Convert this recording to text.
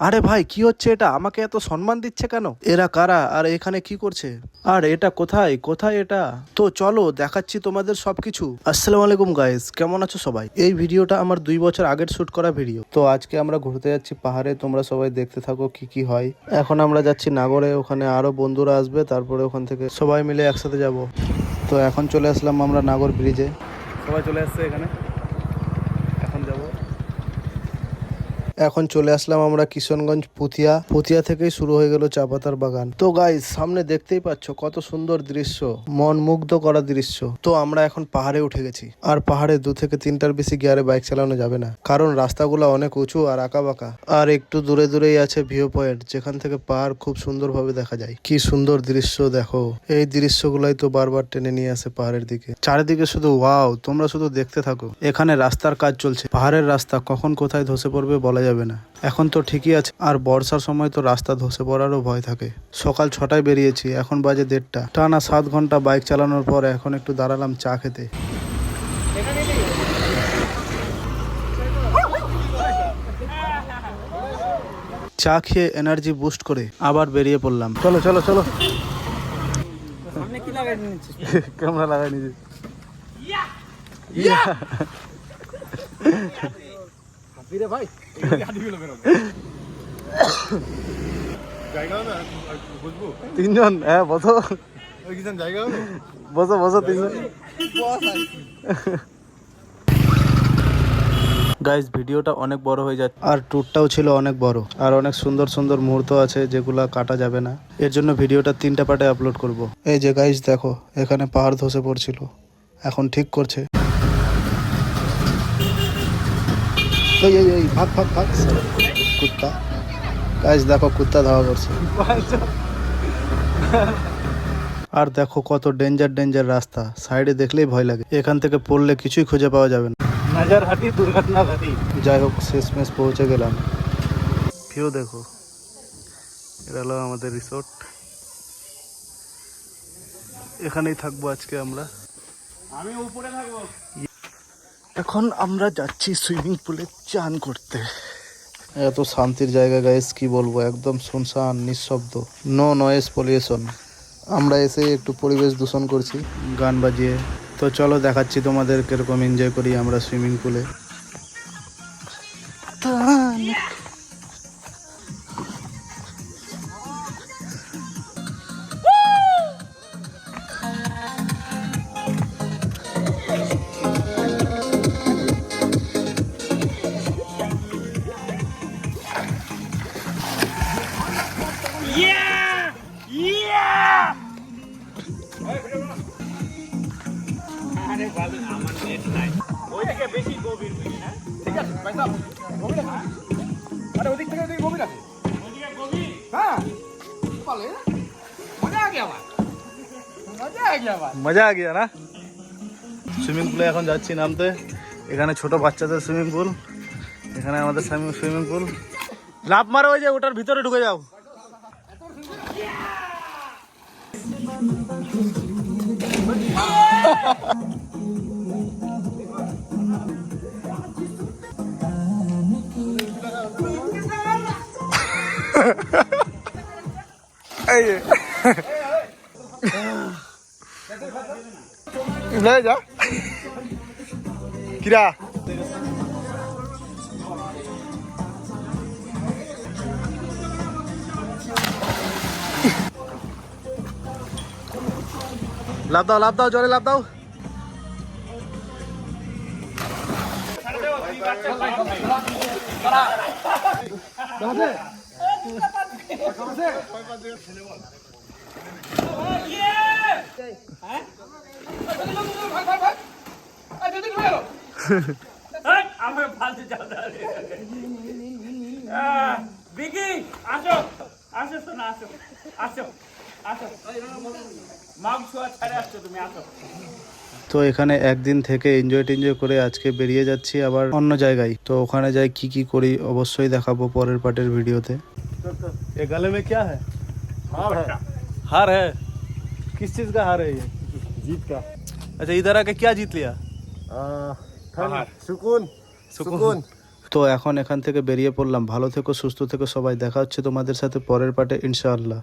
আরে ভাই কি হচ্ছে এটা? আমাকে এত সম্মান দিচ্ছে কেন? এরা কারা আর এখানে কি করছে? আর এটা কোথায় কোথায় এটা? তো চলো দেখাচ্ছি তোমাদের সবকিছু। আসসালামু আলাইকুম গাইস, কেমন আছো সবাই? এই ভিডিওটা আমার 2 বছর আগের শুট করা ভিডিও। তো আজকে আমরা ঘুরতে যাচ্ছি পাহাড়ে, তোমরা সবাই দেখতে থাকো কি কি হয়। এখন আমরা যাচ্ছি নাগরে, ওখানে আরো বন্ধুরা আসবে, তারপরে ওখান থেকে সবাই মিলে একসাথে যাব। তো এখন চলে আসলাম আমরা নাগর ব্রিজে, সবাই চলে আসছে এখানে। এখন যাব, এখন চলে আসলাম আমরা কিশনগঞ্জ পুতিয়া। পুতিয়া থেকেই শুরু হয়ে গেল চা পাতার বাগান। তো গাইস সামনে দেখতেই পাচ্ছ কত সুন্দর দৃশ্য, মন মুগ্ধ করা দৃশ্য। তো আমরা এখন পাহাড়ে উঠে গেছি, আর পাহাড়ে 2 থেকে 3টার বেশি গিয়ারে বাইক চালানো যাবে না, কারণ রাস্তাগুলো অনেক উঁচু আর আঁকা বাঁকা। আর একটু দূরে দূরেই আছে ভিউ পয়েন্ট, যেখান থেকে পাহাড় খুব সুন্দরভাবে দেখা যায়। কি সুন্দর দৃশ্য দেখো, এই দৃশ্যগুলাই তো বারবার টেনে নিয়ে আসে পাহাড়ের দিকে। চারিদিকে শুধু ওয়াও, তোমরা শুধু দেখতে থাকো। এখানে রাস্তার কাজ চলছে, পাহাড়ের রাস্তা কখন কোথায় ধসে পড়বে বলা যাবে না। এখন তো ঠিকই আছে, আর বর্ষার সময় তো রাস্তা ধসে পড়ারও ভয় থাকে। সকাল 6টায় বেরিয়েছি, এখন বাজে 1:30। টানা 7 ঘন্টা বাইক চালানোর পর এখন একটু দাঁড়ালাম চা খেতে। চা খেয়ে এনার্জি বুস্ট করে আবার বেরিয়ে পড়লাম। চলো চলো চলো। ক্যামেরা লাগাই নিয়েছি। ভাই তিনজন, হ্যাঁ বসো বসো বসো তিনজন। গাইজ ভিডিওটা অনেক বড় হয়ে যাচ্ছে, আর ট্যুরটাও ছিল অনেক বড়, আর অনেক সুন্দর সুন্দর মুহূর্ত আছে যেগুলা কাটা যাবে না। এর জন্য ভিডিওটা 3টা পার্টে আপলোড করব। এই যে গাইজ দেখো, এখানে পাহাড় ধসে পড়ছিল, এখন ঠিক করছে। এই এই এই ভাগ ভাগ ভাগ, কুত্তা। গাইজ দেখো কুত্তা ধাওয়া করছে। আর দেখো কত ডেঞ্জার ডেঞ্জার রাস্তা, সাইডে দেখলেই ভয় লাগে। এখান থেকে পড়লে কিছুই খুঁজে পাওয়া যাবে না। নাজারহাটি দুর্ঘটনা ঘাটি। যাই হোক শেষমেশ পৌঁছে গেলাম। ভিউ দেখো, এটা হলো আমাদের রিসোর্ট, এখানেই থাকবো আজকে আমরা। আমি উপরে থাকবো। এখন আমরা যাচ্ছি সুইমিং পুলে চান করতে। এত শান্তির জায়গা গাইস, কি বলবো, একদম শুনশান নিঃশব্দ, নো নয়েজ পলিউশন। আমরা এসে একটু পরিবেশ দূষণ করছি গান বাজিয়ে। তো চলো দেখাচ্ছি তোমাদের কিরকম এনজয় করি আমরা সুইমিং পুলে। মজা আ গিয়া না। সুইমিং পুলে এখন যাচ্ছি নামতে। এখানে ছোট বাচ্চাদের সুইমিং পুল, এখানে আমাদের সুইমিং পুল। লাফ মারো, ওই যে ওটার ভিতরে ঢুকে যাও। যা কিরা লাভ দাও জলে লাভ দাও। তো এখানে একদিন থেকে এনজয় টেনজয় করে আজকে বেরিয়ে যাচ্ছি আবার অন্য জায়গায়। তো ওখানে যাই কি কি করি অবশ্যই দেখাবো পরের পার্টের ভিডিওতে। ये गले में क्या है? हार है। हार है? किस चीज का हार है ये? जीत का। अच्छा इधर आके क्या जीत लिया? सुकून। सुकून তো এখন এখান থেকে বেরিয়ে পড়লাম। ভালো থেকো, সুস্থ থেকো সবাই, দেখা হচ্ছে তোমাদের সাথে পরের পার্টে ইনশাআল্লাহ।